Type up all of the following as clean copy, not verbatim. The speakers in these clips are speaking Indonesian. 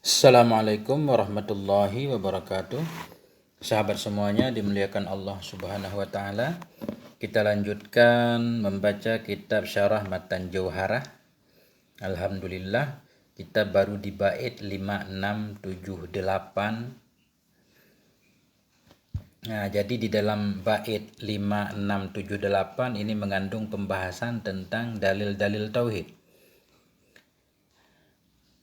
Assalamualaikum warahmatullahi wabarakatuh. Sahabat semuanya dimuliakan Allah Subhanahu wa taala. Kita lanjutkan membaca kitab Syarah Matan Jauharah. Alhamdulillah, kita baru di bait 5, 6, 7, 8. Nah, jadi di dalam bait 5, 6, 7, 8 ini mengandung pembahasan tentang dalil-dalil tauhid.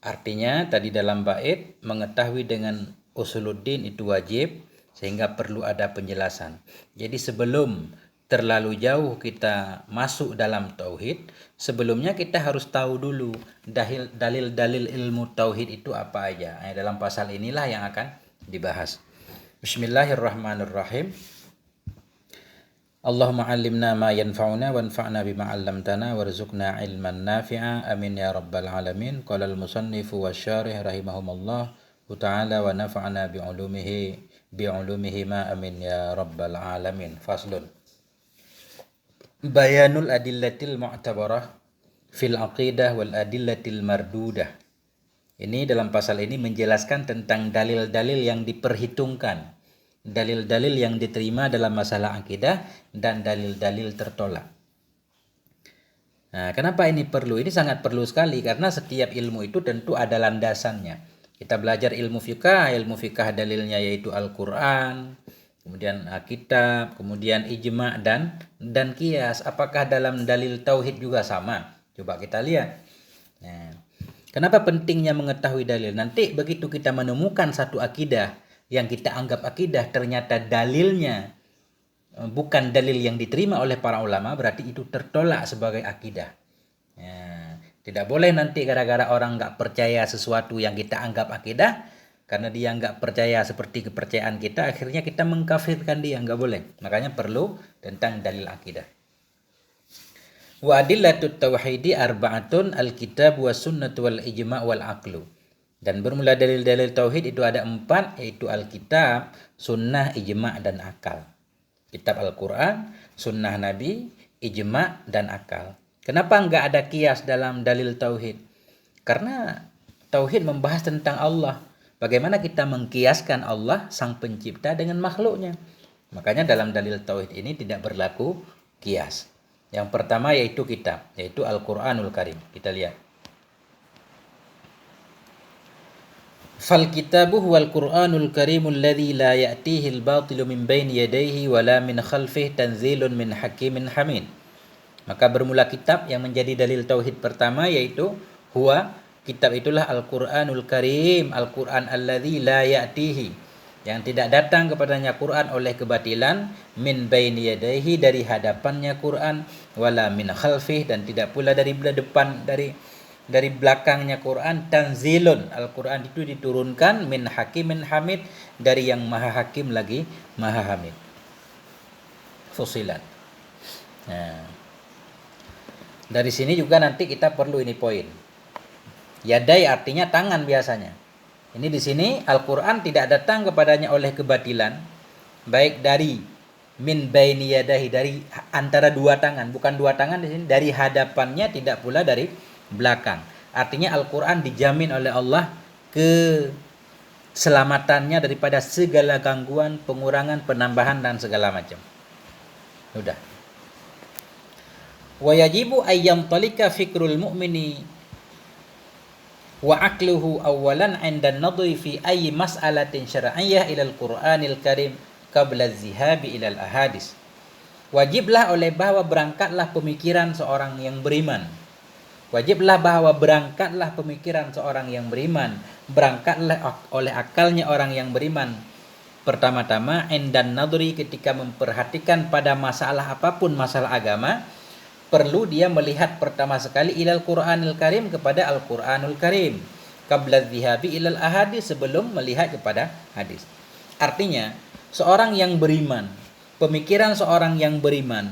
Artinya tadi dalam bait mengetahui dengan usuluddin itu wajib, sehingga perlu ada penjelasan. Jadi sebelum terlalu jauh kita masuk dalam tauhid, sebelumnya kita harus tahu dulu dalil-dalil ilmu tauhid itu apa aja. Dalam pasal inilah yang akan dibahas. Bismillahirrahmanirrahim. Allahumma 'allimna ma yanfa'una wanfa'na bima 'allamtana warzuqna 'ilman nafi'a amin ya rabbal alamin. Qala al-musannifu wasyarih rahimahumullah ta'ala wa nafa'na bi'ulumihi ma amin ya rabbal alamin. Faslun. Bayanul adillatil mu'tabarah fil aqidah wal adillatil mardudah. Ini dalam pasal ini menjelaskan tentang dalil-dalil yang diperhitungkan, dalil-dalil yang diterima dalam masalah akidah dan dalil-dalil tertolak. Nah, kenapa ini perlu? Ini sangat perlu sekali karena setiap ilmu itu tentu ada landasannya. Kita belajar ilmu fikah dalilnya yaitu Al-Qur'an, kemudian kitab, kemudian ijma' dan qiyas. Apakah dalam dalil tauhid juga sama? Coba kita lihat. Nah, kenapa pentingnya mengetahui dalil? Nanti begitu kita menemukan satu akidah yang kita anggap akidah, ternyata dalilnya bukan dalil yang diterima oleh para ulama, berarti itu tertolak sebagai akidah. Ya, tidak boleh nanti gara-gara orang nggak percaya sesuatu yang kita anggap akidah, karena dia nggak percaya seperti kepercayaan kita, akhirnya kita mengkafirkan dia, nggak boleh. Makanya perlu tentang dalil akidah. Wa adillatut tauhidi arba'atun alkitab was sunnah wal ijma' wal aqlu. Dan bermula dalil-dalil tauhid itu ada 4, yaitu alkitab, sunnah, ijma' dan akal. Kitab Al-Quran, sunnah Nabi, ijma' dan akal. Kenapa nggak ada kias dalam dalil tauhid? Karena tauhid membahas tentang Allah. Bagaimana kita mengkiaskan Allah sang pencipta dengan makhluknya? Makanya dalam dalil tauhid ini tidak berlaku kias. Yang pertama yaitu kitab, yaitu Al-Quranul Karim. Kita lihat. Fal kitabu huwal Qur'anul Karimul ladzi la ya'tihil batilu min baini yadayhi wala min khalfihi tanzilun min hakimin hamid. Maka bermula kitab yang menjadi dalil tauhid pertama yaitu huwa, kitab itulah Al-Qur'anul Karim, Al-Qur'an alladzi la ya'tihi, yang tidak datang kepadanya Quran oleh kebatilan, min baini yadayhi, dari hadapannya Quran, wala min khalfihi, dan tidak pula dari depan, dari belakangnya Quran. Tanzilun, Al-Quran itu diturunkan, min hakimin hamid, dari yang maha hakim lagi maha hamid. Fusilat. Nah, dari sini juga nanti kita perlu ini poin. Yadai artinya tangan biasanya. Ini di sini Al-Quran tidak datang kepadanya oleh kebatilan, baik dari min baini yadahi, dari antara dua tangan, bukan dua tangan di sini, dari hadapannya, tidak pula dari belakang. Artinya Al-Quran dijamin oleh Allah keselamatannya daripada segala gangguan, pengurangan, penambahan dan segala macam. Udah. Wa yajibu ayyam talika fikrul mu'mini wa aqluhu awalan 'inda an-nadri fi ayyi mas'alatin syar'iyyah ila al-Qur'anil Karim qabla az-zihabi ila al-ahadis. Wajiblah bahwa berangkatlah pemikiran seorang yang beriman. Wajiblah bahwa berangkatlah pemikiran seorang yang beriman, berangkatlah oleh akalnya orang yang beriman. Pertama-tama, endan nadri, ketika memperhatikan pada masalah apapun, masalah agama, perlu dia melihat pertama sekali ilal Qur'anil Karim, kepada Al-Qur'anul Karim, qabla dzihabi ilal ahadis, sebelum melihat kepada hadis. Artinya, seorang yang beriman, pemikiran seorang yang beriman,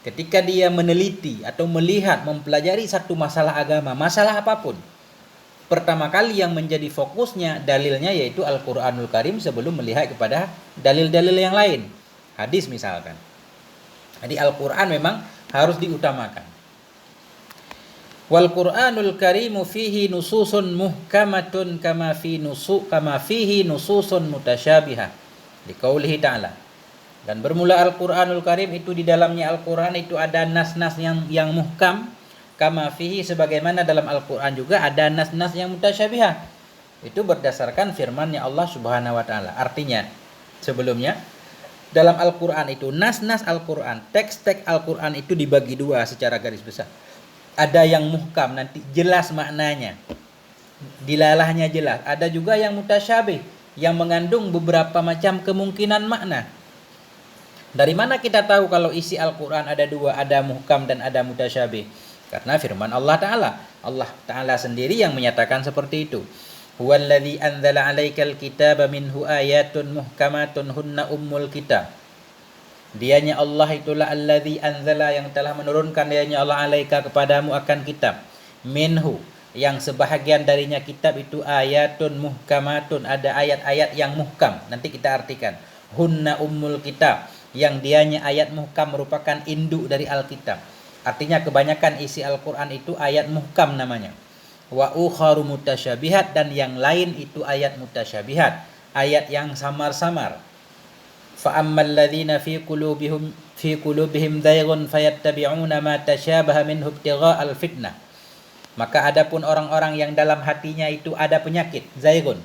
ketika dia meneliti atau melihat, mempelajari satu masalah agama, masalah apapun, pertama kali yang menjadi fokusnya dalilnya yaitu Al-Qur'anul Karim sebelum melihat kepada dalil-dalil yang lain. Hadis misalkan. Jadi Al-Qur'an memang harus diutamakan. Wal Qur'anul Karimu fihi nususun muhkamatun kama fihi nususun mutasyabihah. Liqaulihi ta'ala. Dan bermula Al-Qur'anul Karim itu di dalamnya Al-Qur'an itu ada nas-nas yang muhkam, kama fihi sebagaimana dalam Al-Qur'an juga ada nas-nas yang mutasyabihah. Itu berdasarkan firman-Nya Allah Subhanahu wa taala. Artinya, sebelumnya dalam Al-Qur'an itu nas-nas Al-Qur'an, teks-teks Al-Qur'an itu dibagi dua secara garis besar. Ada yang muhkam, nanti jelas maknanya, dilalahnya jelas. Ada juga yang mutasyabih, yang mengandung beberapa macam kemungkinan makna. Dari mana kita tahu kalau isi Al-Quran ada dua, ada muhkam dan ada mutasyabih? Karena firman Allah Ta'ala sendiri yang menyatakan seperti itu. Huwallazi anzala 'alaikal kitaba minhu ayatun muhkamatun hunna ummul kitab. Dianya Allah itulah allazi anzala yang telah menurunkan dianya Allah alaika kepadamu akan kitab. Minhu yang sebahagian darinya kitab itu ayatun muhkamatun, ada ayat-ayat yang muhkam. Nanti kita artikan. Hunna ummul kitab, yang dianya ayat muhkam merupakan induk dari Alkitab. Artinya kebanyakan isi Al-Qur'an itu ayat muhkam namanya. Wa ukharu mutasyabihat, dan yang lain itu ayat mutasyabihat, ayat yang samar-samar. Fa ammal ladzina fi qulubihim zayghun fayattabi'una ma tasyabaha minhu ibtigha'al fitnah. Maka adapun orang-orang yang dalam hatinya itu ada penyakit zayghun,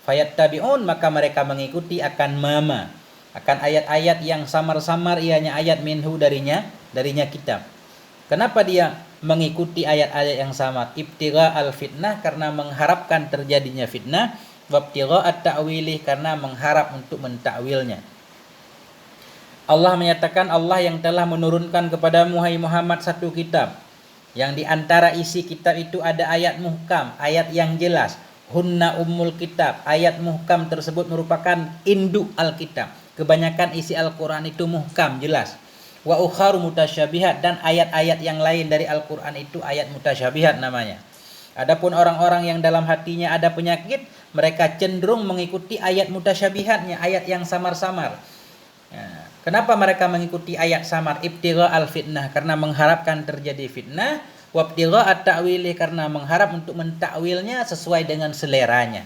fayattabi'un, maka mereka mengikuti akan ayat-ayat yang samar-samar, ianya ayat minhu darinya kitab. Kenapa dia mengikuti ayat-ayat yang samar? Ibtigha'al fitnah, karena mengharapkan terjadinya fitnah, wa ibtigha'at ta'wilih, karena mengharap untuk mentakwilnya. Allah menyatakan, Allah yang telah menurunkan kepada Muhammad satu kitab, yang diantara isi kitab itu ada ayat muhkam, ayat yang jelas. Hunna ummul kitab, ayat muhkam tersebut merupakan induk Alkitab. Kebanyakan isi Al-Quran itu muhkam, jelas. Wa ukharu mutasyabihat, dan ayat-ayat yang lain dari Al-Quran itu ayat mutasyabihat namanya. Adapun orang-orang yang dalam hatinya ada penyakit, mereka cenderung mengikuti ayat mutasyabihatnya, ayat yang samar-samar. Kenapa mereka mengikuti ayat samar? Ibtigha'al fitnah, karena mengharapkan terjadi fitnah. Wa ibtigha'at ta'wilih, karena mengharap untuk mentakwilnya sesuai dengan seleranya.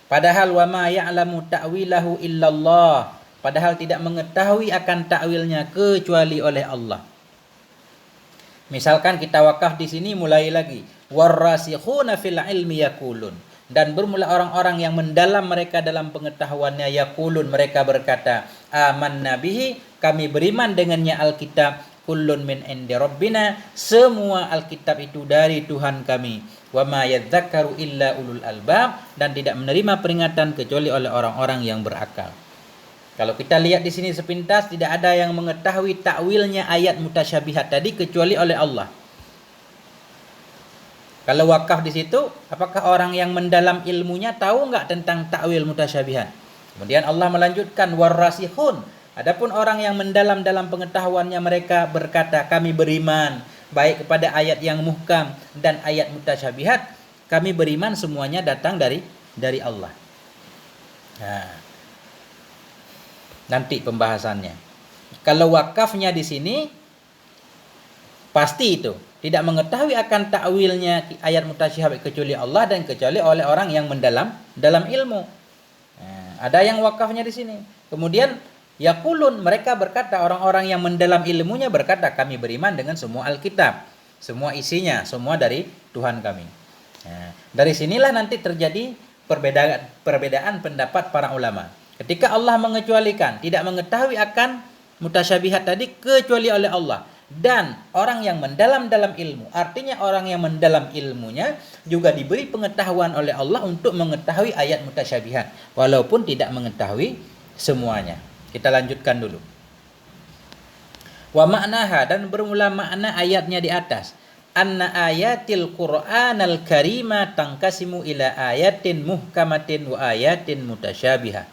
Padahal wa ma ya'lamu ta'wilahu illallah, padahal tidak mengetahui akan takwilnya kecuali oleh Allah. Misalkan kita wakaf di sini mulai lagi. Warrasikhuna fil ilmi yaqulun, dan bermula orang-orang yang mendalam mereka dalam pengetahuannya, yaqulun, mereka berkata, amanna bihi, kami beriman dengannya Alkitab, kullun min indi rabbina, semua Alkitab itu dari Tuhan kami, wa ma yadzakkaru illa ulul albab, dan tidak menerima peringatan kecuali oleh orang-orang yang berakal. Kalau kita lihat di sini sepintas, tidak ada yang mengetahui takwilnya ayat mutasyabihat tadi kecuali oleh Allah. Kalau wakaf di situ, apakah orang yang mendalam ilmunya tahu enggak tentang takwil mutasyabihat? Kemudian Allah melanjutkan, warrasihun, adapun orang yang mendalam dalam pengetahuannya, mereka berkata, kami beriman baik kepada ayat yang muhkam dan ayat mutasyabihat, kami beriman semuanya datang dari Allah. Nah, nanti pembahasannya. Kalau wakafnya di sini pasti itu tidak mengetahui akan takwilnya ayat mutasyabihat kecuali Allah dan kecuali oleh orang yang mendalam dalam ilmu. Nah, ada yang wakafnya di sini. Kemudian yaqulun, mereka berkata, orang-orang yang mendalam ilmunya berkata, kami beriman dengan semua Alkitab, semua isinya, semua dari Tuhan kami. Nah, dari sinilah nanti terjadi perbedaan pendapat para ulama. Ketika Allah mengecualikan, tidak mengetahui akan mutasyabihat tadi kecuali oleh Allah. Dan orang yang mendalam dalam ilmu, artinya orang yang mendalam ilmunya juga diberi pengetahuan oleh Allah untuk mengetahui ayat mutasyabihat, walaupun tidak mengetahui semuanya. Kita lanjutkan dulu. Wa ma'naha, dan bermula makna ayatnya di atas. Anna ayatil Qur'anal karima tangkasimu ila ayatin muhkamatin wa ayatin mutasyabihah.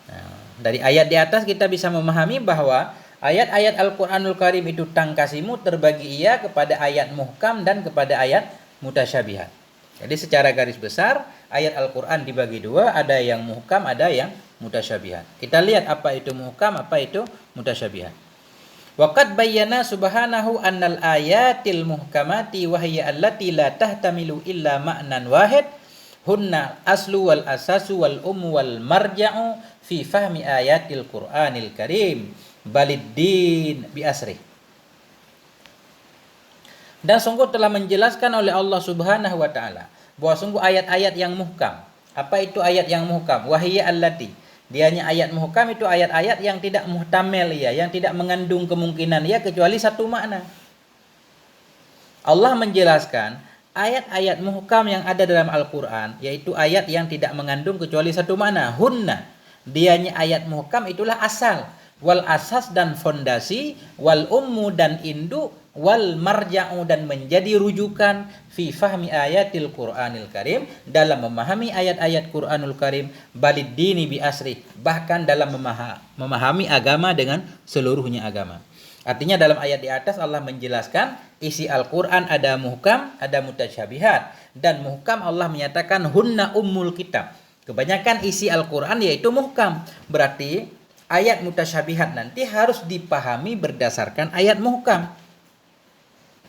Nah, dari ayat di atas kita bisa memahami bahwa ayat-ayat Al-Quranul Karim itu tangkasimu, terbagi ia kepada ayat muhkam dan kepada ayat mutasyabihat. Jadi secara garis besar ayat Al-Quran dibagi dua, ada yang muhkam, ada yang mutasyabihat. Kita lihat apa itu muhkam, apa itu mutasyabihat. Wa qad bayyana subhanahu annal ayatil muhkamati wa hiya allati la tahtamilu illa ma'nan wahid hunna aslu wal asasu wal wal marja'u fi fahmi ayatil Qur'anil Karim baliddin bi asri. Dan sungguh telah menjelaskan oleh Allah Subhanahu wa taala bahwa sungguh ayat-ayat yang muhkam. Apa itu ayat yang muhkam? Wahiyya allati. Dianya ayat muhkam itu ayat-ayat yang tidak muhtamil ya, yang tidak mengandung kemungkinan ya kecuali satu makna. Allah menjelaskan ayat-ayat muhkam yang ada dalam Al-Qur'an yaitu ayat yang tidak mengandung kecuali satu makna. Hunna. Dianya ayat muhkam itulah asal, wal asas dan fondasi, wal dan induk, wal marja'u dan menjadi rujukan fi fahmi ayatil Qur'anil Karim dalam memahami ayat-ayat Qur'anul Karim baliddini bi asri, bahkan dalam memahami agama dengan seluruhnya agama. Artinya dalam ayat di atas Allah menjelaskan isi Al-Qur'an ada muhkam, ada mutasyabihat, dan muhkam Allah menyatakan hunna ummul kitab. Kebanyakan isi Al-Qur'an yaitu muhkam. Berarti ayat mutasyabihat nanti harus dipahami berdasarkan ayat muhkam.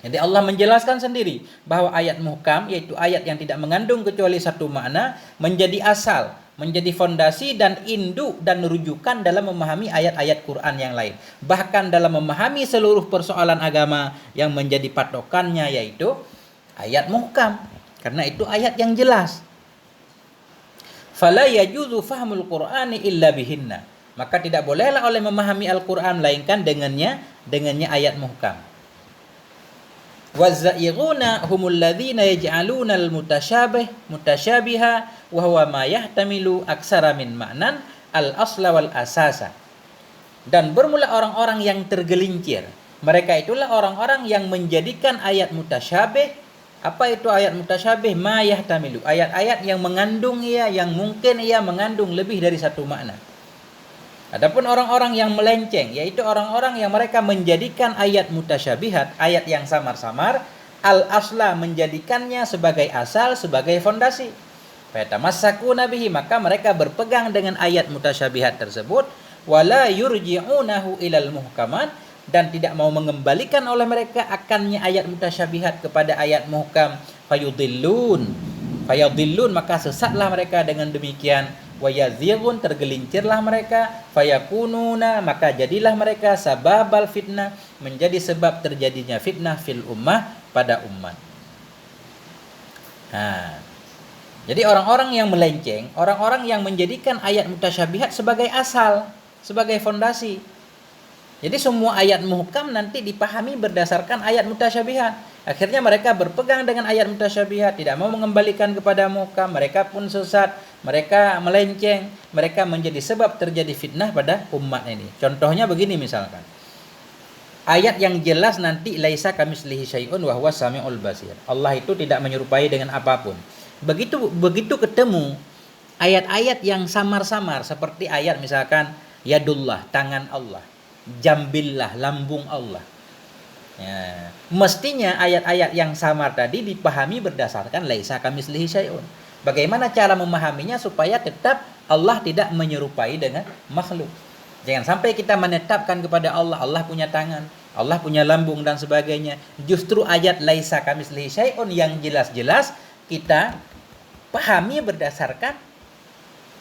Jadi Allah menjelaskan sendiri bahwa ayat muhkam yaitu ayat yang tidak mengandung kecuali satu makna menjadi asal, menjadi fondasi dan induk dan rujukan dalam memahami ayat-ayat Quran yang lain. Bahkan dalam memahami seluruh persoalan agama yang menjadi patokannya yaitu ayat muhkam. Karena itu ayat yang jelas. Fala yajuzu fahmul Qur'ani illa bihinna. Maka tidak bolehlah oleh memahami Al-Qur'an melainkan dengannya ayat muhkam. Wazza'ighuna humul ladzina yaj'aluna al-mutasyabiha wa huwa ma yahtamilu aksara min ma'nan al-asla wal asasa. Dan bermula orang-orang yang tergelincir. Mereka itulah orang-orang yang menjadikan ayat mutasyabih. Apa itu ayat mutasyabih? Ma yahtamilu. Ayat-ayat yang mengandung yang mungkin mengandung lebih dari satu makna. Adapun orang-orang yang melenceng, yaitu orang-orang yang mereka menjadikan ayat mutasyabihat, ayat yang samar-samar, al-asla menjadikannya sebagai asal, sebagai fondasi. Fatamassaku nabihi, maka mereka berpegang dengan ayat mutasyabihat tersebut, wala yurji'unahu ilal muhkamat, dan tidak mau mengembalikan oleh mereka akannya ayat mutasyabihat kepada ayat muhkam. Fayudillun, maka sesatlah mereka dengan demikian. Wayazighun, tergelincirlah mereka. Fayakununa, maka jadilah mereka sababal fitnah, menjadi sebab terjadinya fitnah fil ummah, pada umat. Jadi orang-orang yang melenceng, orang-orang yang menjadikan ayat mutasyabihat sebagai asal, sebagai fondasi. Jadi semua ayat muhkam nanti dipahami berdasarkan ayat mutasyabihat. Akhirnya mereka berpegang dengan ayat mutasyabihat, tidak mau mengembalikan kepada muhkam. Mereka pun sesat, mereka melenceng, mereka menjadi sebab terjadi fitnah pada umat ini. Contohnya begini misalkan. Ayat yang jelas nanti laisa kamitslihi syai'un wa huwas samiul basir. Allah itu tidak menyerupai dengan apapun. Begitu ketemu ayat-ayat yang samar-samar seperti ayat misalkan yadullah, tangan Allah. Jambillah, lambung Allah. Mestinya ayat-ayat yang samar tadi dipahami berdasarkan laisa kamitslihi syai'un. Bagaimana cara memahaminya supaya tetap Allah tidak menyerupai dengan makhluk. Jangan sampai kita menetapkan kepada Allah punya tangan, Allah punya lambung dan sebagainya. Justru ayat laisa kamitslihi syai'un yang jelas-jelas kita pahami berdasarkan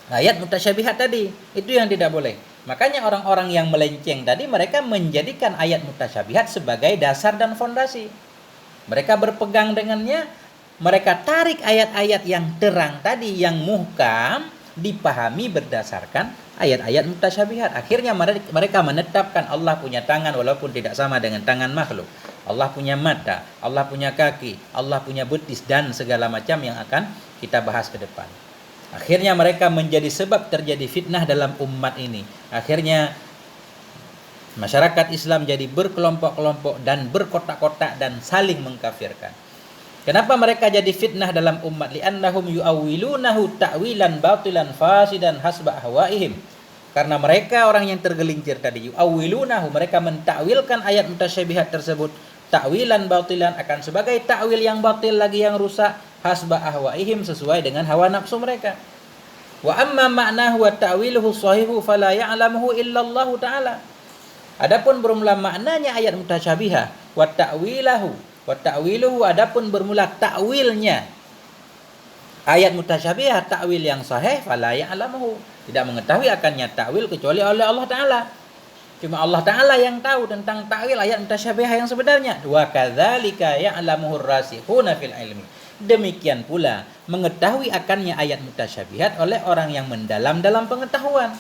ayat mutasyabihat tadi. Itu yang tidak boleh. Makanya orang-orang yang melenceng tadi mereka menjadikan ayat mutasyabihat sebagai dasar dan fondasi. Mereka berpegang dengannya, mereka tarik ayat-ayat yang terang tadi yang muhkam dipahami berdasarkan ayat-ayat mutasyabihat. Akhirnya mereka menetapkan Allah punya tangan walaupun tidak sama dengan tangan makhluk. Allah punya mata, Allah punya kaki, Allah punya betis dan segala macam yang akan kita bahas ke depan. Akhirnya mereka menjadi sebab terjadi fitnah dalam umat ini. Akhirnya masyarakat Islam jadi berkelompok-kelompok dan berkotak-kotak dan saling mengkafirkan. Kenapa mereka jadi fitnah dalam umat? Li'annahum yu'awwilunahu ta'wilan batilan fasidan hasba ahwaihim. Karena mereka orang yang tergelincir tadi, yu'awwilunahu, mereka mentakwilkan ayat mutasyabihat tersebut ta'wilan batilan, akan sebagai takwil yang batil lagi yang rusak, hasba ahwaihim, sesuai dengan hawa nafsu mereka. Wa amma ma'nahu wa ta'wiluhu sahihu fala ya'lamuhu illa Allah Ta'ala. Adapun bermula maknanya ayat mutasyabihah, wa ta'wiluhu adapun bermula takwilnya ayat mutasyabihah, takwil yang sahih, fala ya'lamuhu, tidak mengetahui akannya takwil kecuali oleh Allah Ta'ala. Cuma Allah Ta'ala yang tahu tentang takwil ayat mutasyabihah yang sebenarnya. Wa kadzalika ya'lamuhur rasikhuna fil ilmi. Demikian pula mengetahui akannya ayat mutasyabihat oleh orang yang mendalam dalam pengetahuan.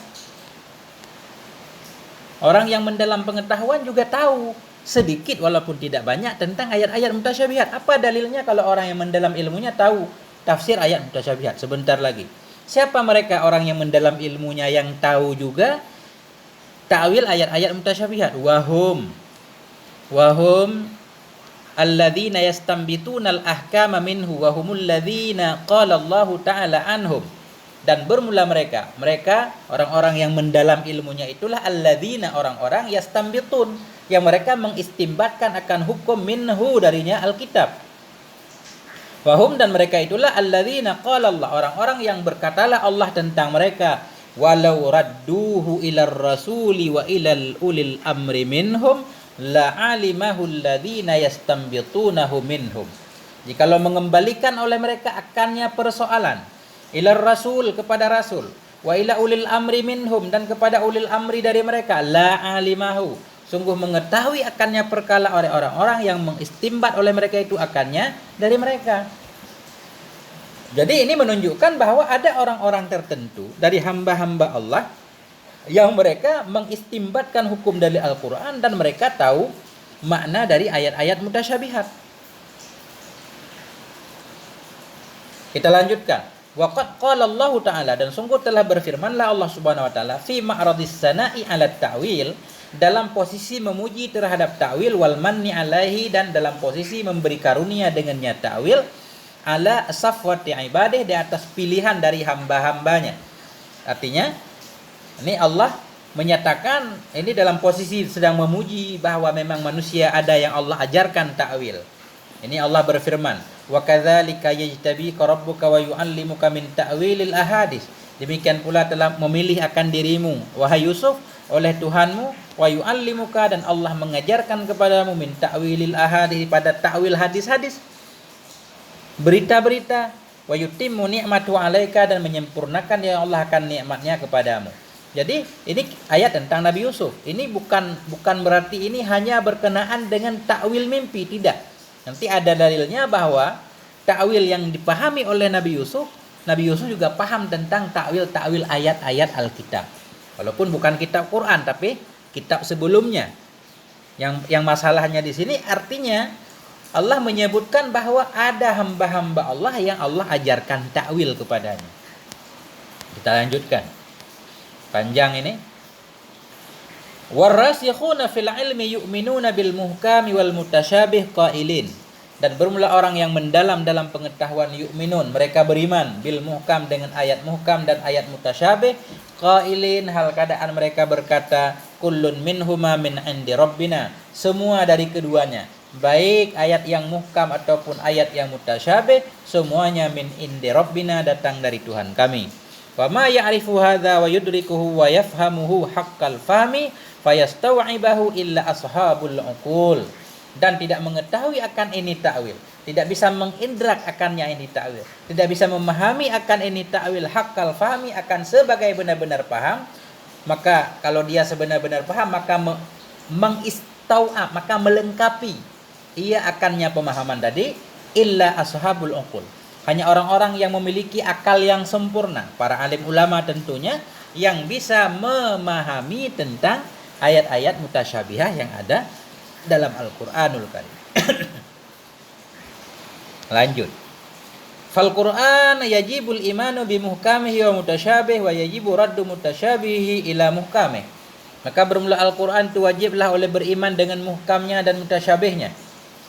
Orang yang mendalam pengetahuan juga tahu sedikit walaupun tidak banyak tentang ayat-ayat mutasyabihat. Apa dalilnya kalau orang yang mendalam ilmunya tahu tafsir ayat mutasyabihat? Sebentar lagi. Siapa mereka orang yang mendalam ilmunya yang tahu juga ta'wil ayat-ayat mutasyabihat? Wahum alladzina yastanbituna al-ahkama minhu wa humul ladzina qala Allah Ta'ala anhum. Dan bermula mereka orang-orang yang mendalam ilmunya itulah alladzina, orang-orang yastambitun, yang mereka mengistimbatkan akan hukum minhu, darinya Alkitab. Wahum, dan mereka itulah alladzina qala Allah, orang-orang yang berkatalah Allah tentang mereka, walau radduhu ilar rasuli wa ilal ulil amri minhum la'alimahu alladzina yastambitunahu minhum. Jikalau mengembalikan oleh mereka akannya persoalan, ilar rasul, kepada rasul, wa ila ulil amri minhum, dan kepada ulil amri dari mereka, la'alimahu, sungguh mengetahui akannya perkala oleh orang-orang yang mengistimbat oleh mereka itu akannya dari mereka. Jadi ini menunjukkan bahwa ada orang-orang tertentu dari hamba-hamba Allah yang mereka mengistimbatkan hukum dari Al-Quran dan mereka tahu makna dari ayat-ayat mutasyabihat. Kita lanjutkan. Waqad qala Allah Ta'ala, dan sungguh telah berfirmanlah Allah Subhanahu wa taala fi ma'radis sana'i 'ala ta'wil, dalam posisi memuji terhadap ta'wil, wal manni 'alaihi, dan dalam posisi memberi karunia dengannya ta'wil, ala safwati ibadih, di atas pilihan dari hamba-hambanya. Artinya ini Allah menyatakan ini dalam posisi sedang memuji bahwa memang manusia ada yang Allah ajarkan ta'wil. Ini Allah berfirman, wa kadzalika yajtabika rabbuka wa yu'allimuka min ta'wilil ahadits. Demikian pula telah memilih akan dirimu wahai Yusuf oleh Tuhanmu, wa yu'allimuka, dan Allah mengajarkan kepadamu min ta'wilil ahadits, pada ta'wil hadis-hadis, berita-berita, wa yutimmu ni'matu 'alaika, dan menyempurnakan yang Allah akan nikmatnya kepadamu. Jadi ini ayat tentang Nabi Yusuf. Ini bukan berarti ini hanya berkenaan dengan ta'wil mimpi, tidak. Nanti ada dalilnya bahwa ta'wil yang dipahami oleh Nabi Yusuf juga paham tentang ta'wil ayat-ayat Alkitab. Walaupun bukan kitab Quran tapi kitab sebelumnya. Yang masalahnya di sini artinya Allah menyebutkan bahwa ada hamba-hamba Allah yang Allah ajarkan ta'wil kepadanya. Kita lanjutkan. Panjang ini. Warasikhuna fil ilmi yu'minuna bil muhkami wal mutasyabih qailin. Dan bermula orang yang mendalam dalam pengetahuan yu'minun, mereka beriman bil muhkam, dengan ayat muhkam dan ayat mutasyabih, qailin, hal keadaan mereka berkata, kullun minhuma min indi rabbina, semua dari keduanya, baik ayat yang muhkam ataupun ayat yang mutasyabih, semuanya min indi rabbina, datang dari Tuhan kami. Wa ma ya'rifu hadza wa yudrikuhu wa yafhamuhu haqqal fahmi fayastawibahu illa ashabul uqul. Dan tidak mengetahui akan ini ta'wil, tidak bisa mengindrak akannya ini ta'wil, tidak bisa memahami akan ini ta'wil haqqal fahmi, akan sebagai benar-benar paham. Maka kalau dia sebenar-benar paham, maka mengistau'ab, maka melengkapi ia akannya pemahaman tadi, illa ashabul uqul, hanya orang-orang yang memiliki akal yang sempurna, para alim ulama tentunya, yang bisa memahami tentang ayat-ayat mutasyabihah yang ada dalam Al-Qur'anul Karim. Lanjut. Fal Qur'an yajibul imanu bi muhkamihi wa mutasyabih wa yajibu raddu mutasyabihi ila muhkamih. Maka bermula Al-Qur'an itu wajiblah oleh beriman dengan muhkamnya dan mutasyabihnya.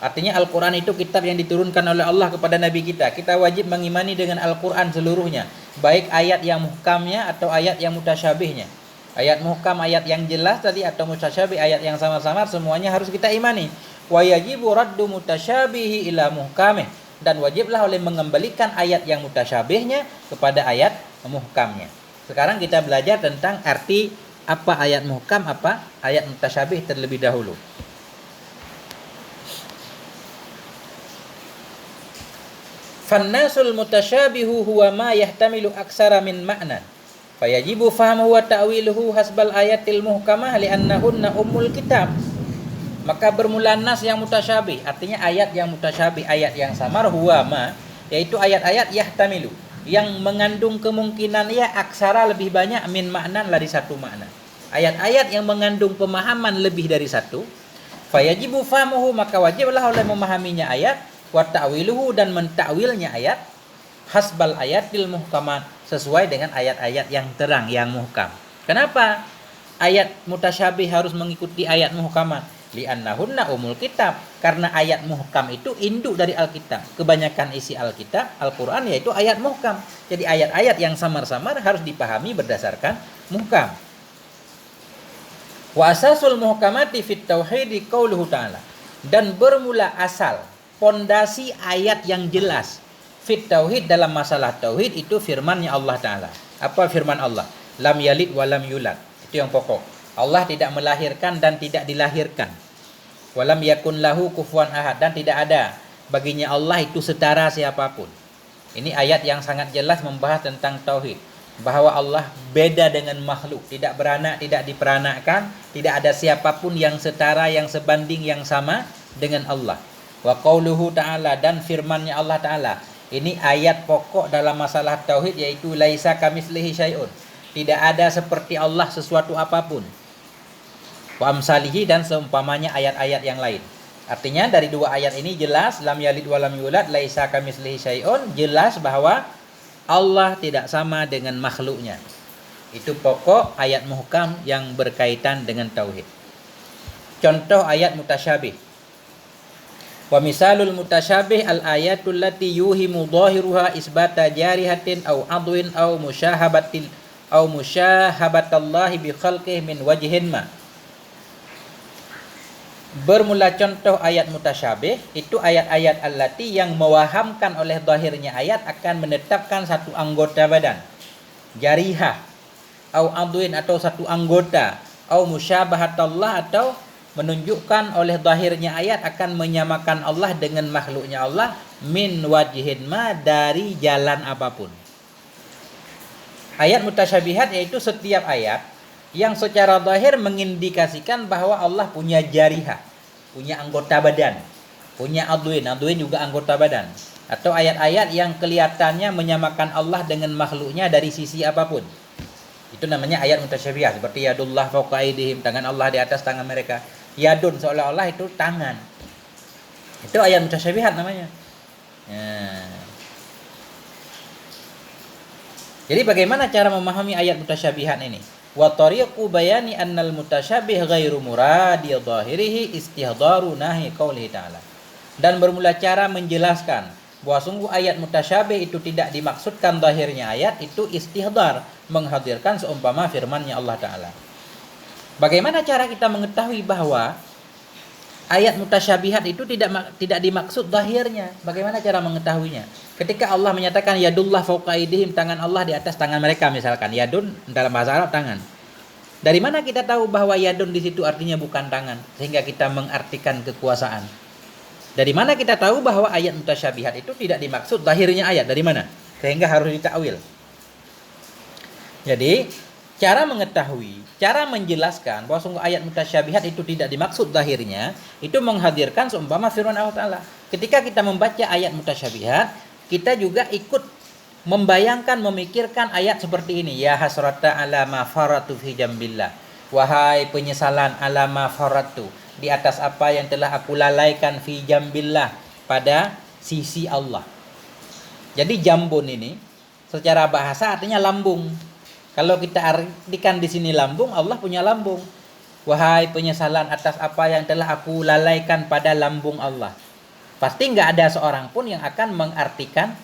Artinya Al-Quran itu kitab yang diturunkan oleh Allah kepada Nabi kita. Kita wajib mengimani dengan Al-Quran seluruhnya, baik ayat yang muhkamnya atau ayat yang mutasyabihnya. Ayat muhkam, ayat yang jelas tadi, atau mutasyabih, ayat yang samar-samar, semuanya harus kita imani. Wa yajibu raddu mutasyabihi ila muhkamih, dan wajiblah oleh mengembalikan ayat yang mutasyabihnya kepada ayat muhkamnya. Sekarang kita belajar tentang arti Apa ayat muhkam, apa ayat mutasyabih terlebih dahulu. Fannasul mutasyabihu huwa ma yahtamilu aksara min ma'na. Fayajibu fahmuhu wa ta'wiluhu hasbal ayatil muhkamah li'annahunna ummul kitab. Maka bermula nas yang mutasyabih, artinya ayat yang mutasyabih, ayat yang samar, huwa ma, yaitu ayat-ayat yahtamilu, yang mengandung kemungkinan ya aksara lebih banyak min maknan dari satu makna. Ayat-ayat yang mengandung pemahaman lebih dari satu, fayajibu fahmuhu, maka wajiblah oleh memahaminya ayat, wa ta'wiluhu, dan mentakwilnya ayat, hasbal ayatil muhkamat, sesuai dengan ayat-ayat yang terang, yang muhkam. Kenapa ayat mutasyabih harus mengikuti ayat muhkamat? Li'annahunna umul kitab, karena ayat muhkam itu induk dari Alkitab. Kebanyakan isi Alkitab, Al-Quran, yaitu ayat muhkam. Jadi ayat-ayat yang samar-samar harus dipahami berdasarkan muhkam. Wa asasul muhkamati fit tauhidi qauluhu ta'ala, dan bermula asal, pondasi ayat yang jelas fit tauhid, dalam masalah tauhid, itu firman-Nya Allah Ta'ala. Apa firman Allah? Lam yalid wa lam yulad. Itu yang pokok. Allah tidak melahirkan dan tidak dilahirkan. Walam yakun lahu kufuwan ahad, dan tidak ada baginya Allah itu setara siapapun. Ini ayat yang sangat jelas membahas tentang tauhid, bahwa Allah beda dengan makhluk, tidak beranak, tidak diperanakkan, tidak ada siapapun yang setara, yang sebanding, yang sama dengan Allah. Wa qauluhu ta'ala, dan firman-Nya Allah Ta'ala. Ini ayat pokok dalam masalah tauhid, yaitu laisa kamitslihi syai'un. Tidak ada seperti Allah sesuatu apapun. Wa amsalihi, dan seumpamanya ayat-ayat yang lain. Artinya dari dua ayat ini jelas, lam yalid wa lam yulad, laisa kamitslihi syai'un, jelas bahwa Allah tidak sama dengan makhluknya. Itu pokok ayat muhkam yang berkaitan dengan tauhid. Contoh ayat mutasyabih. Wa misalul mutasyabih al-ayatul lati yuhimu dhahiruha isbata jarihatin au adwin au musyahabatil au musyahabatallahi bi khalqihi min wajhin ma. Bermula contoh ayat mutasyabih itu ayat-ayat allati yang mewahamkan oleh zahirnya ayat akan menetapkan satu anggota badan, jarihah, au adwin, atau satu anggota, au musyabahatallah, atau menunjukkan oleh zahirnya ayat akan menyamakan Allah dengan makhluknya Allah, min wajhin ma, dari jalan apapun. Ayat mutasyabihat yaitu setiap ayat yang secara zahir mengindikasikan bahwa Allah punya jarihah, punya anggota badan, punya adwin, adwin juga anggota badan. Atau ayat-ayat yang kelihatannya menyamakan Allah dengan makhluknya dari sisi apapun. Itu namanya ayat mutasyabihat. Seperti yadullah fawqa aydihim, tangan Allah di atas tangan mereka. Yadun, seolah-olah itu tangan. Itu ayat mutasyabihat namanya. Jadi bagaimana cara memahami ayat mutasyabihat ini? Wa tariqu bayani annal mutasyabih ghairu muradi dhahirihi istihdaru nahi qaulihi ta'ala. Dan bermula cara menjelaskan bahwa sungguh ayat mutasyabih itu tidak dimaksudkan zahirnya ayat, itu istihdar, menghadirkan seumpama firman-Nya Allah Ta'ala. Bagaimana cara kita mengetahui bahwa ayat mutasyabihat itu tidak dimaksud zahirnya? Bagaimana cara mengetahuinya? Ketika Allah menyatakan yadullah fawqa aydihim, tangan Allah di atas tangan mereka misalkan. Yadun dalam bahasa Arab tangan. Dari mana kita tahu bahwa yadun di situ artinya bukan tangan sehingga kita mengartikan kekuasaan? Dari mana kita tahu bahwa ayat mutasyabihat itu tidak dimaksud zahirnya ayat? Dari mana? Sehingga harus ditakwil. Jadi, cara mengetahui, cara menjelaskan bahwa sungguh ayat mutasyabihat itu tidak dimaksud zahirnya, itu menghadirkan seumpama firman Allah Ta'ala. Ketika kita membaca ayat mutasyabihat, kita juga ikut membayangkan, memikirkan ayat seperti ini. Ya hasrata ala ma faratu fi jambillah. Wahai penyesalan ala ma faratu, di atas apa yang telah aku lalaikan fi jambillah, pada sisi Allah. Jadi jambun ini secara bahasa artinya lambung. Kalau kita artikan di sini lambung, Allah punya lambung. Wahai penyesalan atas apa yang telah aku lalaikan pada lambung Allah. Pasti nggak ada seorang pun yang akan mengartikan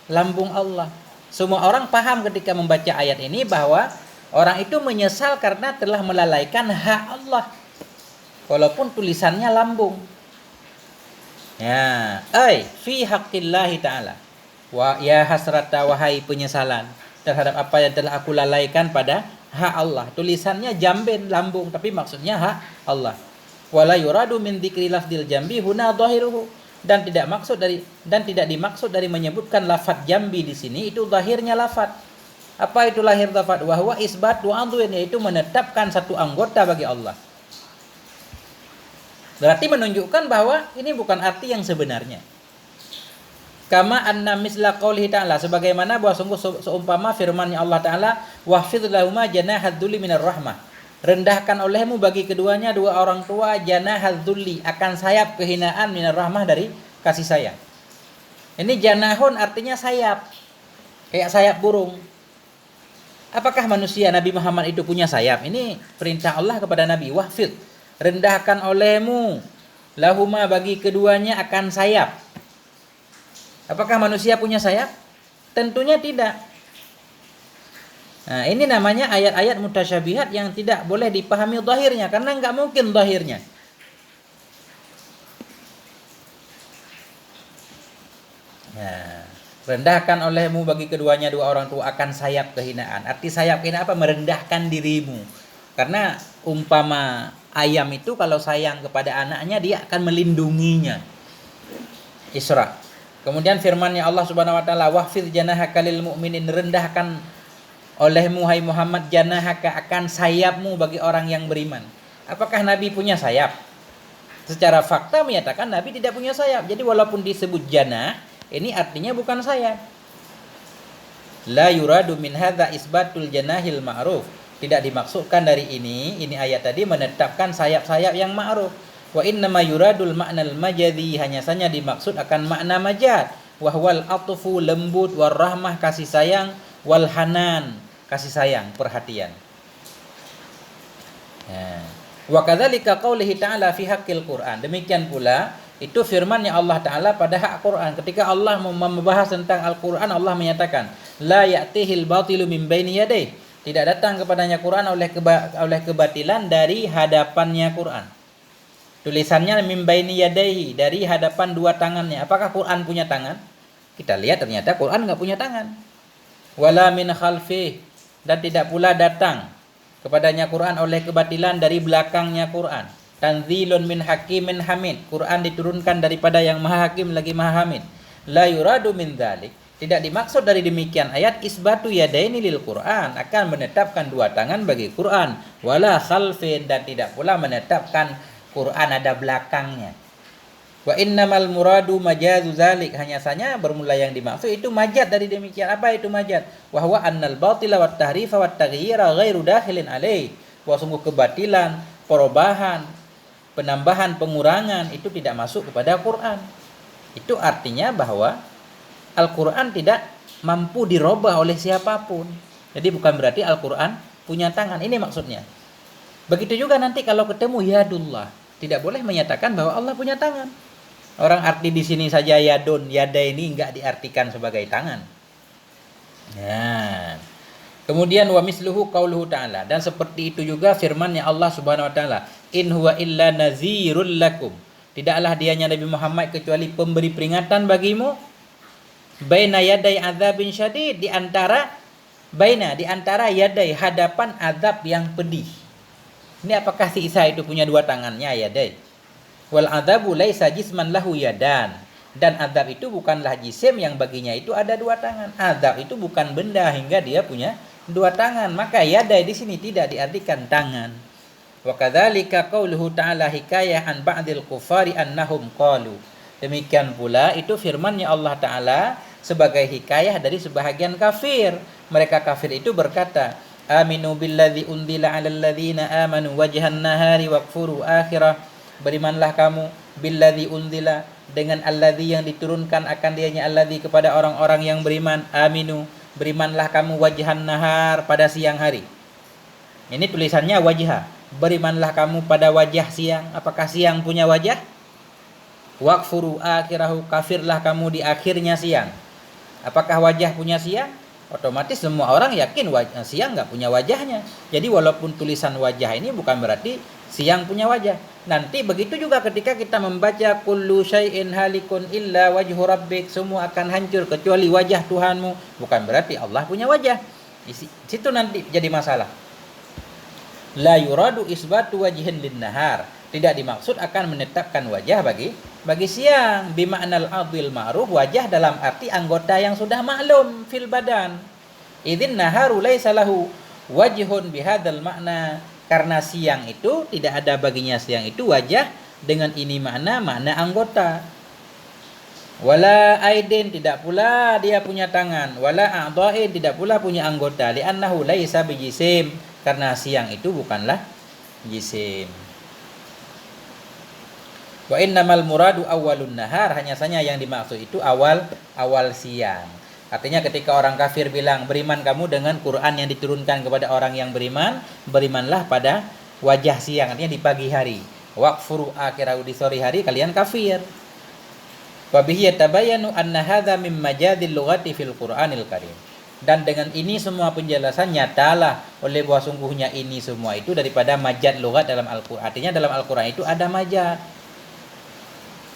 lambung Allah. Semua orang paham ketika membaca ayat ini bahwa orang itu menyesal karena telah melalaikan hak Allah. Walaupun tulisannya lambung. Ya, fi haqqillahi ta'ala. Wa ya hasrata, wahai penyesalan terhadap apa yang telah aku lalaikan pada hak Allah. Tulisannya jamben lambung tapi maksudnya hak Allah. Wala yuradu min dzikri lafdil jambi huna dhahiruhu, dan tidak dimaksud dari menyebutkan lafaz jambi di sini itu zahirnya lafaz. Apa itu lahir lafaz? Wa huwa isbat du'adun, yaitu menetapkan satu anggota bagi Allah. Berarti menunjukkan bahwa ini bukan arti yang sebenarnya. Kama anna misla qaulihi ta'ala, sebagaimana bahwa sungguh seumpama firman Allah Ta'ala, wahfidh lahuma janahadzulli minar rahmah, rendahkan olehmu bagi keduanya dua orang tua janahadzulli, akan sayap kehinaan, minar rahmah, dari kasih sayang. Ini janahun artinya sayap, kayak sayap burung. Apakah manusia Nabi Muhammad itu punya sayap? Ini perintah Allah kepada Nabi, wahfidh, rendahkan olehmu lahuma bagi keduanya akan sayap. Apakah manusia punya sayap? Tentunya tidak. Nah, ini namanya ayat-ayat mutasyabihat yang tidak boleh dipahami zahirnya, karena nggak mungkin zahirnya. Nah, rendahkan olehmu bagi keduanya dua orang tua akan sayap kehinaan. Arti sayap kehinaan apa? Merendahkan dirimu. Karena umpama ayam itu kalau sayang kepada anaknya dia akan melindunginya. Isra. Kemudian firman-Nya Allah Subhanahu wa taala, wahfidh janahaka lil mu'minin, rendahkan olehmu hai Muhammad janahaka, akan sayapmu bagi orang yang beriman. Apakah Nabi punya sayap? Secara fakta menyatakan Nabi tidak punya sayap. Jadi walaupun disebut janah, ini artinya bukan sayap. La yuradu min hadza isbatul janahil ma'ruf. Tidak dimaksudkan dari ini ayat tadi menetapkan sayap-sayap yang ma'ruf. Wa innama yuradul ma'nal majadi, hanya saja dimaksud akan makna majad. Wahwal atfu, lembut, war rahmah, kasih sayang, wal hanan, kasih sayang, perhatian. Wa kadzalika qaulihi ta'ala fi haqqil Qur'an. Demikian pula itu firman-Nya Allah Ta'ala pada hak Quran. Ketika Allah membahas tentang Al-Quran, Allah menyatakan, la ya'tihil batilu min baini yadayhi, tidak datang kepadanya Quran oleh kebatilan dari hadapannya Quran. Tulisannya min baini yadayhi, dari hadapan dua tangannya. Apakah Quran punya tangan? Kita lihat ternyata Quran enggak punya tangan. Wala min khalfih, dan tidak pula datang kepadanya Quran oleh kebatilan dari belakangnya Quran. Tanzilun min hakimin hamid, Quran diturunkan daripada yang maha hakim lagi maha hamid. La yuradu min dzalik, tidak dimaksud dari demikian ayat isbatu yadaini lil Quran, akan menetapkan dua tangan bagi Quran. Wala khalfin, dan tidak pula menetapkan Quran ada belakangnya. Wa innamal muradu majazu zalik, hanya saja bermula yang dimaksud itu majaz dari demikian. Apa itu majaz? Wa huwa annal batila wat tahrifa wat taghyira ghairu dakhilin alaih. Wa sungguh kebatilan, perubahan, penambahan, pengurangan itu tidak masuk kepada Quran. Itu artinya bahwa Al-Quran tidak mampu dirubah oleh siapapun. Jadi bukan berarti Al-Quran punya tangan. Ini maksudnya. Begitu juga nanti kalau ketemu yadullah, tidak boleh menyatakan bahwa Allah punya tangan. Orang arti di sini saja yadun, yada ini enggak diartikan sebagai tangan. Nah, kemudian wa misluhu qauluhu ta'ala, dan seperti itu juga firman-Nya Allah Subhanahu wa taala, in huwa illa nazirul lakum, tidaklah dianya Nabi Muhammad kecuali pemberi peringatan bagimu, baina yaday adzabin syadid, di antara yaday, hadapan azab yang pedih. Ini apakah si Isa itu punya dua tangannya? Yaday. Wal adzabu laisa jisman lahu yadan, dan azab itu bukanlah jisim yang baginya itu ada dua tangan. Azab itu bukan benda hingga dia punya dua tangan. Maka yaday di sini tidak diartikan tangan. Wa kadzalika qauluhu ta'ala hikayah an ba'dil kufari annahum qalu. Demikian pula itu firman-Nya Allah Ta'ala sebagai hikayah dari sebahagian kafir. Mereka kafir itu berkata, aminu billadzi unzila 'alal ladzina amanu wajhan nahari wakfuru akhirah. Berimanlah kamu billadzi unzila, dengan alladzi yang diturunkan akan dianya alladzi kepada orang-orang yang beriman. Aminu, berimanlah kamu wajhan nahar, pada siang hari. Ini tulisannya wajha. Berimanlah kamu pada wajah siang. Apakah siang punya wajah? Wakfuru akhirahu, kafirlah kamu di akhirnya siang. Apakah wajah punya siang? Otomatis semua orang yakin siang nggak punya wajahnya. Jadi walaupun tulisan wajah ini bukan berarti siang punya wajah. Nanti begitu juga ketika kita membaca kullu syai'in halikun illa wajhu rabbik, semua akan hancur kecuali wajah Tuhanmu, bukan berarti Allah punya wajah. Di situ nanti jadi masalah. La yuradu isbatu wajhin lin nahar. Tidak dimaksud akan menetapkan wajah bagi siang. Bima'nal adil ma'ruf, wajah dalam arti anggota yang sudah maklum fil badan. Idzin naharu laisa lahu wajhun bihadzal makna. Karena siang itu tidak ada baginya siang itu wajah dengan ini makna anggota. Wala aidin, tidak pula dia punya tangan. Wala a'dha'in, tidak pula punya anggota. Li'annahu laisa bijisim, karena siang itu bukanlah jisim. Wa innamal muradu awwalun nahar, hanya saja yang dimaksud itu awal siang. Artinya ketika orang kafir bilang beriman kamu dengan Quran yang diturunkan kepada orang yang beriman, berimanlah pada wajah siang, artinya di pagi hari. Waqfuru akhirahu, di sore hari kalian kafir. Wa bihi yatabayyanu anna hadza min majadil lughati fil Qur'anil Karim. Dan dengan ini semua penjelasan nyatalah oleh bahwa sungguhnya ini semua itu daripada majad lughat dalam Al-Qur'an. Artinya dalam Al-Qur'an itu ada majad.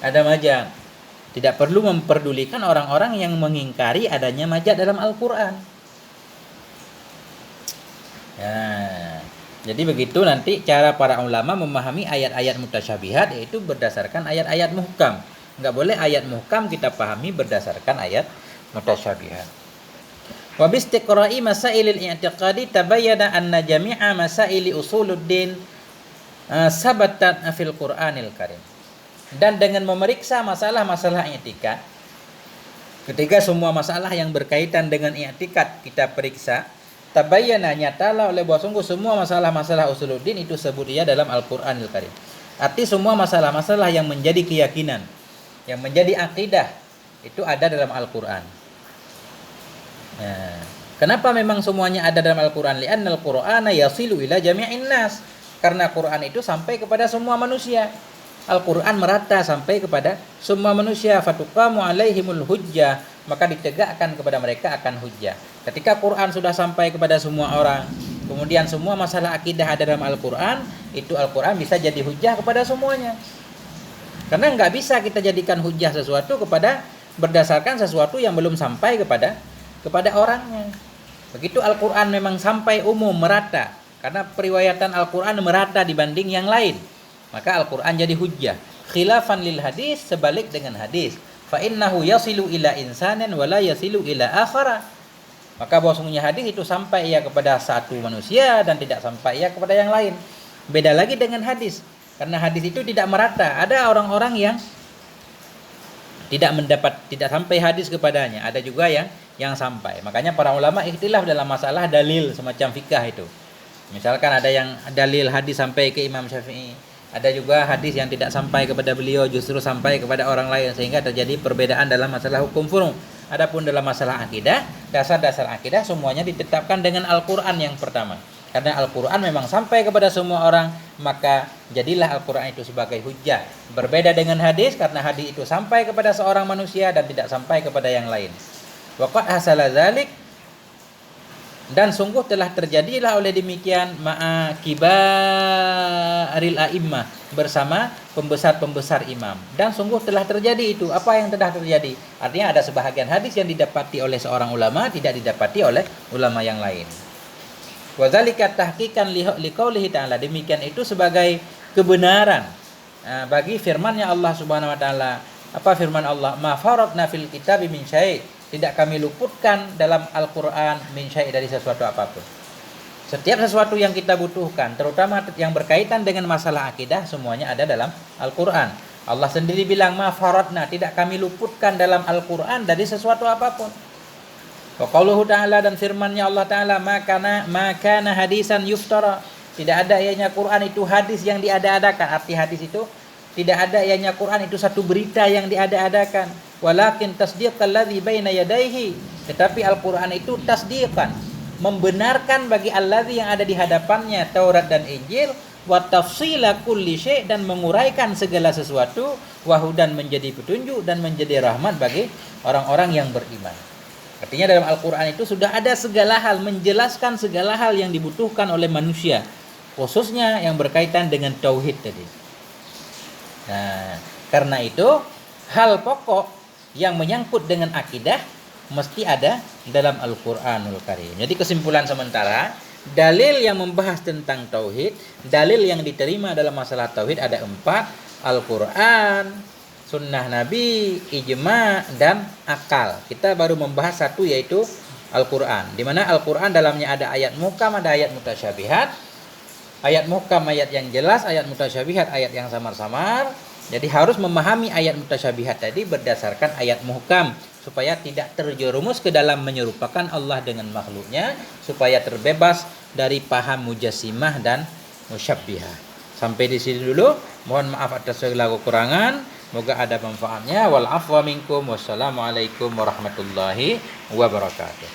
Ada majad. Tidak perlu memperdulikan orang-orang yang mengingkari adanya majad dalam Al-Qur'an. Ya. Jadi begitu nanti cara para ulama memahami ayat-ayat mutasyabihat, yaitu berdasarkan ayat-ayat muhkam. Enggak boleh ayat muhkam kita pahami berdasarkan ayat mutasyabihat. Wa bi istiqra'i masailil i'tiqadi tabayyana anna jami'a masaili usuluddin sabatat fil Qur'anil Karim. Dan dengan memeriksa masalah-masalah i'tikad, ketika semua masalah yang berkaitan dengan i'tikad kita periksa, tabayyana, nyatalah oleh bahwa sungguh semua masalah-masalah usuluddin itu sebut dia dalam Al-Qur'anil Karim. Arti semua masalah-masalah yang menjadi keyakinan, yang menjadi akidah itu ada dalam Al-Qur'an. Nah, kenapa memang semuanya ada dalam Al-Qur'an? Li'annal Qur'ana yasilu ila jami'in nas. Karena Quran itu sampai kepada semua manusia. Al-Qur'an merata sampai kepada semua manusia. Fatuqamu alaihimul hujjah, maka ditegakkan kepada mereka akan hujjah. Ketika Quran sudah sampai kepada semua orang, kemudian semua masalah akidah ada dalam Al-Qur'an, itu Al-Qur'an bisa jadi hujjah kepada semuanya. Karena nggak bisa kita jadikan hujjah sesuatu kepada berdasarkan sesuatu yang belum sampai kepada orangnya. Begitu Al-Qur'an memang sampai umum merata, karena periwayatan Al-Qur'an merata dibanding yang lain, maka Al-Qur'an jadi hujjah. Khilafan lil hadis, sebalik dengan hadis. Fa innahu yasilu ila insanin wa la yasilu ila akhara. Maka bahwasanya hadis itu sampai ia kepada satu manusia dan tidak sampai ia kepada yang lain. Beda lagi dengan hadis. Karena hadis itu tidak merata. Ada orang-orang yang tidak sampai hadis kepadanya. Ada juga yang sampai. Makanya para ulama ikhtilaf dalam masalah dalil semacam fikah itu. Misalkan ada yang dalil hadis sampai ke Imam Syafi'i. Ada juga hadis yang tidak sampai kepada beliau, justru sampai kepada orang lain, sehingga terjadi perbedaan dalam masalah hukum furu'. Adapun dalam masalah akidah, dasar-dasar akidah semuanya ditetapkan dengan Al-Qur'an yang pertama. Karena Al-Qur'an memang sampai kepada semua orang, maka jadilah Al-Qur'an itu sebagai hujjah. Berbeda dengan hadis, karena hadis itu sampai kepada seorang manusia dan tidak sampai kepada yang lain. Waqad hasala dzalik, dan sungguh telah terjadilah oleh demikian ma'a kibaril a'immah, bersama pembesar-pembesar imam. Dan sungguh telah terjadi itu. Apa yang telah terjadi? Artinya ada sebahagian hadis yang didapati oleh seorang ulama, tidak didapati oleh ulama yang lain. Wa dzalika tahqiqan liqaulihi ta'ala, demikian itu sebagai kebenaran bagi firman-Nya Allah Subhanahu wa taala. Apa firman Allah? Ma faratna fil kitabi min syai', tidak kami luputkan dalam Al-Qur'an min syai', dari sesuatu apapun. Setiap sesuatu yang kita butuhkan, terutama yang berkaitan dengan masalah akidah, semuanya ada dalam Al-Qur'an. Allah sendiri bilang ma faratna, tidak kami luputkan dalam Al-Qur'an dari sesuatu apapun. Wa qauluhu ta'ala, dan firman-Nya Allah Ta'ala, maka hadisan yuftara, tidak ada ianya Quran itu hadis yang diada-adakan. Arti hadis itu tidak ada ianya Quran itu satu berita yang diada-adakan. Walakin tasdiqal ladzi baina yadayhi, tetapi Al-Qur'an itu tasdiqan, membenarkan bagi alladzi yang ada di hadapannya, Taurat dan Injil, wa tafsila kulli syai', dan menguraikan segala sesuatu, wa hudan, menjadi petunjuk dan menjadi rahmat bagi orang-orang yang beriman. Artinya dalam Al-Qur'an itu sudah ada segala hal, menjelaskan segala hal yang dibutuhkan oleh manusia, khususnya yang berkaitan dengan tauhid tadi. Nah, karena itu hal pokok yang menyangkut dengan akidah mesti ada dalam Al-Qur'anul Karim. Jadi kesimpulan sementara, Dalil yang membahas tentang tauhid, dalil yang diterima dalam masalah tauhid ada 4, Al-Quran, sunnah Nabi, ijma, dan akal. Kita baru membahas satu, yaitu Al-Quran. Di mana Al-Quran dalamnya ada ayat muhkam, ada ayat mutasyabihat. Ayat muhkam ayat yang jelas, ayat mutasyabihat ayat yang samar-samar. Jadi harus memahami ayat mutasyabihat tadi berdasarkan ayat muhkam, supaya tidak terjerumus ke dalam menyerupakan Allah dengan makhluknya, supaya terbebas dari paham mujassimah dan musyabbihah. Sampai di sini dulu. Mohon maaf atas segala kekurangan. Semoga ada manfaatnya. Wal afwa minkum. Wassalamualaikum warahmatullahi wabarakatuh.